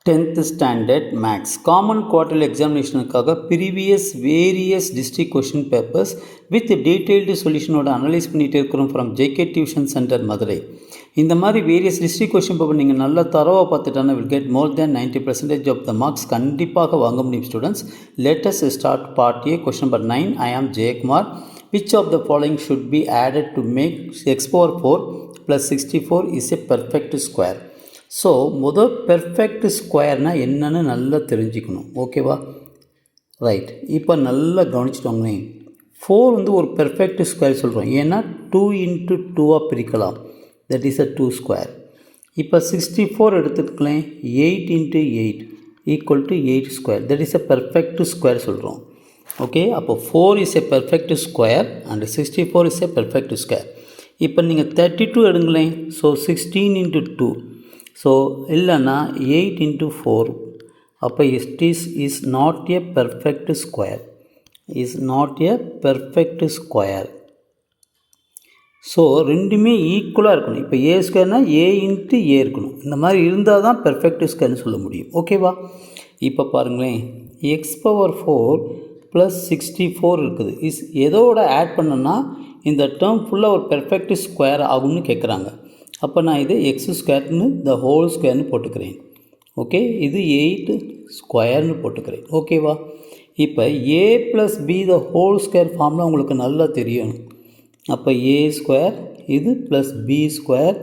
10th standard maths common quarterly examinationக்காக previous various district question papers with detailed solution ஓட analyse பண்ணிகிட்டே இருக்கிறோம் from JK Tuition Center Madurai. இந்த மாதிரி various district question paper நீங்கள் நல்லா தரவாக பார்த்துட்டானா will get more than 90% of the marks கண்டிப்பாக வாங்க முடியும் students. Let's start part A. Question number 9. I am Jayakumar. Which of the following should be added to make x power 4 plus 64 is a perfect square. So முதல் perfect ஸ்கொயர்னால் என்னன்னு நல்லா தெரிஞ்சுக்கணும். ஓகேவா? Right. இப்போ நல்லா கவனிச்சிட்டோங்களேன். 4 வந்து ஒரு பெர்ஃபெக்ட் ஸ்கொயர் சொல்கிறோம். ஏன்னா 2 into 2 பிரிக்கலாம். That is a 2 square. இப்போ 64 எடுத்துக்கலாம். 8 into 8 equal to 8 square. That is a perfect square சொல்கிறோம். ஓகே, அப்போ 4 is a perfect square and 64 is a perfect square. இப்போ நீங்கள் 32 எடுங்களேன். So 16 into 2. ஸோ இல்லைன்னா 8 into 4. அப்போ is not a perfect square. Is not a perfect square. So ரெண்டுமே ஈக்குவலாக இருக்கணும். இப்போ ஏ ஸ்கொயர்னால் ஏ இன்ட்டு ஏ இருக்கணும். இந்த மாதிரி இருந்தால் தான் பெர்ஃபெக்ட் ஸ்கொயர்னு சொல்ல முடியும். ஓகேவா? இப்போ பாருங்களேன், எக்ஸ் பவர் 4 ப்ளஸ் 64 இருக்குது. எதோட ஆட் பண்ணோன்னா இந்த டேர்ம் ஃபுல்லாக ஒரு பெர்ஃபெக்ட் ஸ்கொயர் ஆகும்னு கேட்குறாங்க. அப்போ நான் இது எக்ஸ் ஸ்கொயர்னு த ஹோல் ஸ்கொயர்னு போட்டுக்கிறேன். ஓகே, இது 8 ஸ்கொயர்னு போட்டுக்கிறேன். ஓகேவா? இப்போ A plus B the whole square ஃபார்ம்லாம் உங்களுக்கு நல்லா தெரியும். அப்போ ஏ ஸ்கொயர் இது plus B square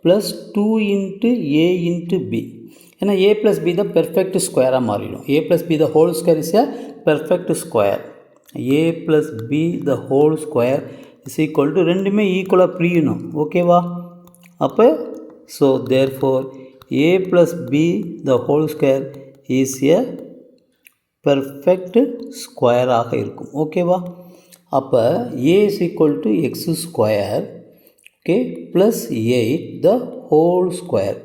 plus 2 into A into B. ஏன்னா ஏ ப்ளஸ் பி தான் பெர்ஃபெக்ட் ஸ்கொயராக மாறிடும். A plus B the whole square is a perfect square. A plus B the whole square is equal to ரெண்டுமே ஈக்குவலாக பிரியணும். ஓகேவா? அப்போ so therefore A plus B the whole square is a perfect ஸ்கொயராக இருக்கும். ஓகேவா? அப்போ A is equal to X square, okay, plus 8 the whole square.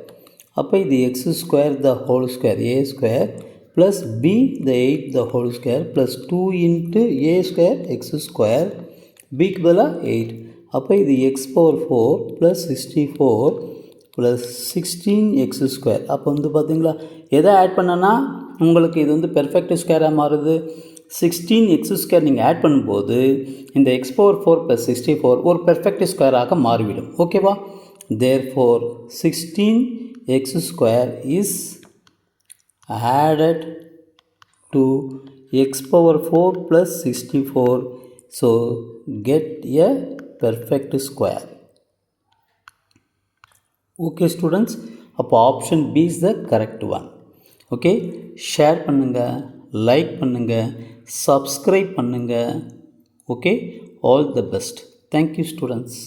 அப்போ இது X square the whole square A square plus B the 8 the whole square plus 2 into A square X square பிக்கு பதிலாக 8. அப்போ இது X power 4 plus 64 plus 16 X square. அப்போ வந்து பார்த்தீங்களா, எதை ஆட் பண்ணனா உங்களுக்கு இது வந்து பெர்ஃபெக்ட் ஸ்கொயராக மாறுது. 16 எக்ஸ் ஸ்கொயர் நீங்கள் ஆட் பண்ணும்போது இந்த எக்ஸ் பவர் 4 ப்ளஸ் 64 ஒரு பெர்ஃபெக்ட் ஸ்கொயராக மாறிவிடும். ஓகேவா? Therefore 16 X square is added to x power 4 plus 64. So get a perfect square. Okay students, அப்போ option B is the correct one. Okay, share பண்ணுங்கள், like பண்ணுங்கள், சப்ஸ்கிரைப் பண்ணுங்கள். Okay, all the best. Thank you students.